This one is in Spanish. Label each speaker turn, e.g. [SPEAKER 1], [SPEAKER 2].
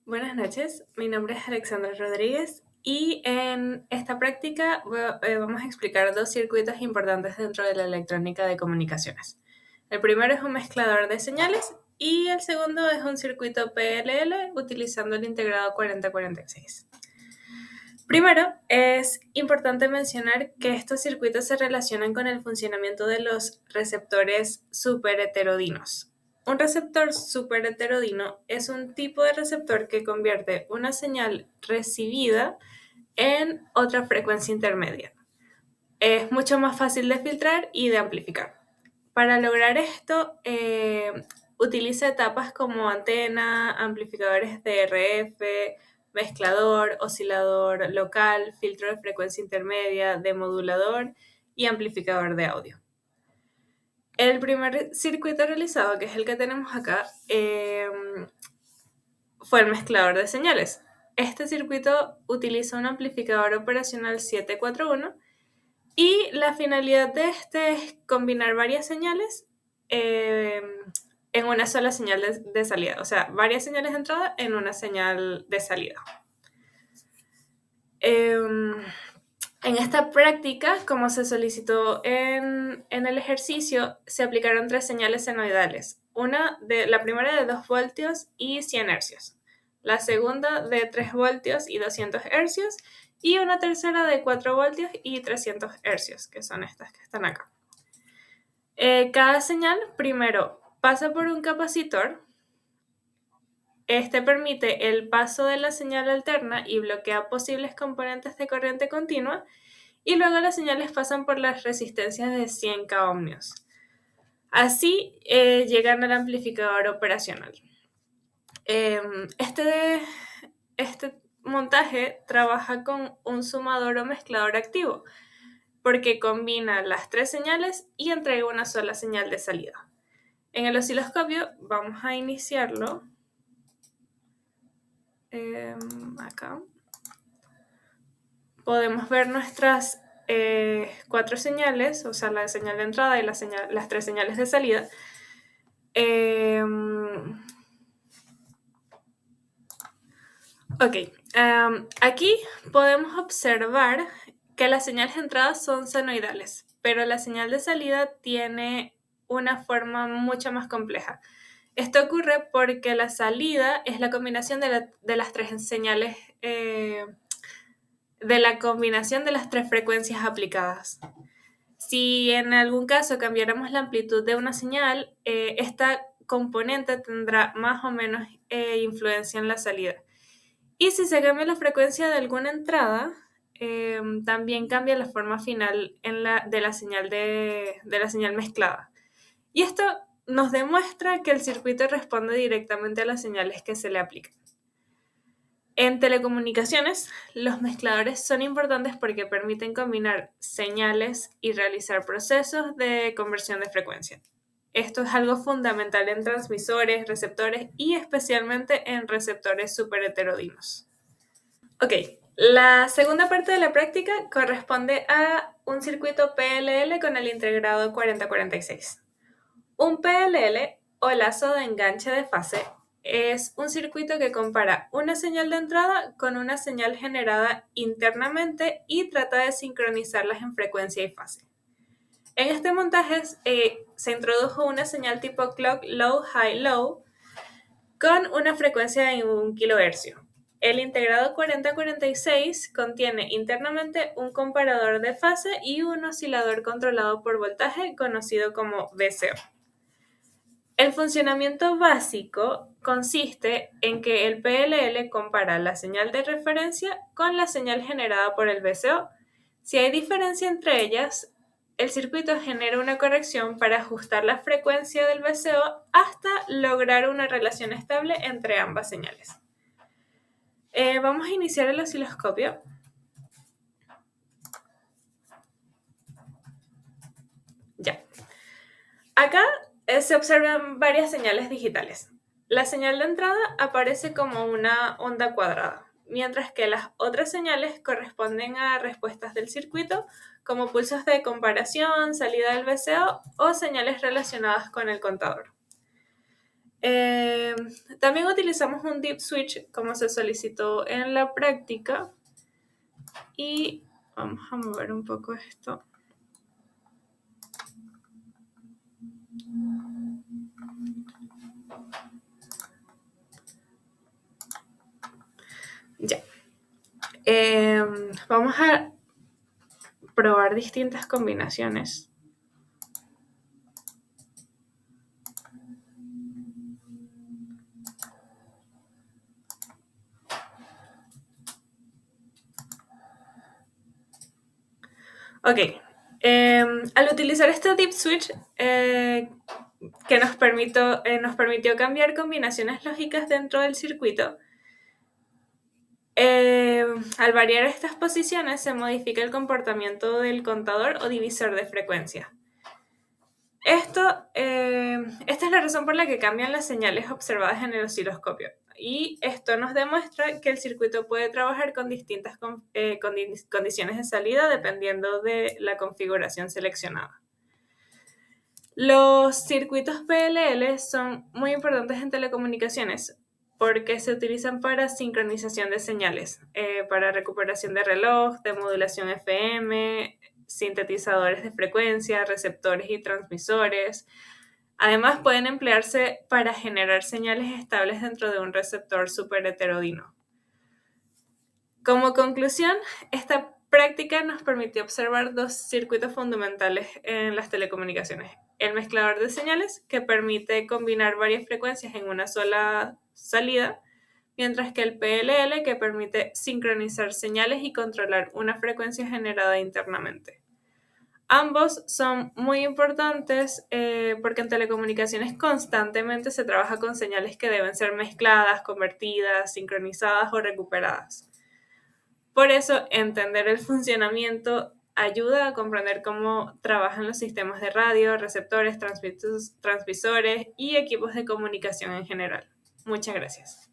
[SPEAKER 1] Buenas noches, mi nombre es Alexandra Rodríguez y en esta práctica vamos a explicar dos circuitos importantes dentro de la electrónica de comunicaciones. El primero es un mezclador de señales y el segundo es un circuito PLL utilizando el integrado 4046. Primero, es importante mencionar que estos circuitos se relacionan con el funcionamiento de los receptores superheterodinos. Un receptor superheterodino es un tipo de receptor que convierte una señal recibida en otra frecuencia intermedia. Es mucho más fácil de filtrar y de amplificar. Para lograr esto, utiliza etapas como antena, amplificadores de RF, mezclador, oscilador local, filtro de frecuencia intermedia, demodulador y amplificador de audio. El primer circuito realizado, que es el que tenemos acá, fue el mezclador de señales. Este circuito utiliza un amplificador operacional 741 y la finalidad de este es combinar varias señales en una sola señal de salida, o sea, varias señales de entrada en una señal de salida. En esta práctica, como se solicitó en el ejercicio, se aplicaron 3 señales senoidales. La primera de 2 voltios y 100 hercios. La segunda de 3 voltios y 200 hercios. Y una tercera de 4 voltios y 300 hercios, que son estas que están acá. Cada señal, primero, pasa por un capacitor. Este permite el paso de la señal alterna y bloquea posibles componentes de corriente continua, y luego las señales pasan por las resistencias de 100K ohmios. Así llegan al amplificador operacional. Este montaje trabaja con un sumador o mezclador activo, porque combina las 3 señales y entrega una sola señal de salida. En el osciloscopio vamos a iniciarlo. Acá podemos ver nuestras 4 señales, o sea, la señal de entrada y las 3 señales de salida. Aquí podemos observar que las señales de entrada son senoidales, pero la señal de salida tiene una forma mucho más compleja. Esto ocurre porque la salida es la combinación de las 3 señales, de la combinación de las 3 frecuencias aplicadas. Si en algún caso cambiáramos la amplitud de una señal, esta componente tendrá más o menos influencia en la salida. Y si se cambia la frecuencia de alguna entrada, también cambia la forma final de la señal mezclada. Y esto nos demuestra que el circuito responde directamente a las señales que se le aplican. En telecomunicaciones, los mezcladores son importantes porque permiten combinar señales y realizar procesos de conversión de frecuencia. Esto es algo fundamental en transmisores, receptores y especialmente en receptores superheterodinos. Ok, la segunda parte de la práctica corresponde a un circuito PLL con el integrado 4046. Un PLL o lazo de enganche de fase es un circuito que compara una señal de entrada con una señal generada internamente y trata de sincronizarlas en frecuencia y fase. En este montaje se introdujo una señal tipo clock low, high, low con una frecuencia de 1 kHz. El integrado 4046 contiene internamente un comparador de fase y un oscilador controlado por voltaje conocido como VCO. El funcionamiento básico consiste en que el PLL compara la señal de referencia con la señal generada por el VCO. Si hay diferencia entre ellas, el circuito genera una corrección para ajustar la frecuencia del VCO hasta lograr una relación estable entre ambas señales. Vamos a iniciar el osciloscopio. Ya. Acá se observan varias señales digitales. La señal de entrada aparece como una onda cuadrada, mientras que las otras señales corresponden a respuestas del circuito, como pulsos de comparación, salida del VCO o señales relacionadas con el contador. También utilizamos un deep switch como se solicitó en la práctica y vamos a mover un poco esto. Ya. Vamos a probar distintas combinaciones. Ok, al utilizar este deep switch que nos permitió cambiar combinaciones lógicas dentro del circuito, al variar estas posiciones se modifica el comportamiento del contador o divisor de frecuencia. Esta es la razón por la que cambian las señales observadas en el osciloscopio. Y esto nos demuestra que el circuito puede trabajar con distintas condiciones de salida dependiendo de la configuración seleccionada. Los circuitos PLL son muy importantes en telecomunicaciones porque se utilizan para sincronización de señales, para recuperación de reloj, de modulación FM, sintetizadores de frecuencia, receptores y transmisores. Además, pueden emplearse para generar señales estables dentro de un receptor superheterodino. Como conclusión, esta práctica nos permitió observar dos circuitos fundamentales en las telecomunicaciones. El mezclador de señales, que permite combinar varias frecuencias en una sola salida, mientras que el PLL, que permite sincronizar señales y controlar una frecuencia generada internamente. Ambos son muy importantes porque en telecomunicaciones constantemente se trabaja con señales que deben ser mezcladas, convertidas, sincronizadas o recuperadas. Por eso, entender el funcionamiento ayuda a comprender cómo trabajan los sistemas de radio, receptores, transmisores y equipos de comunicación en general. Muchas gracias.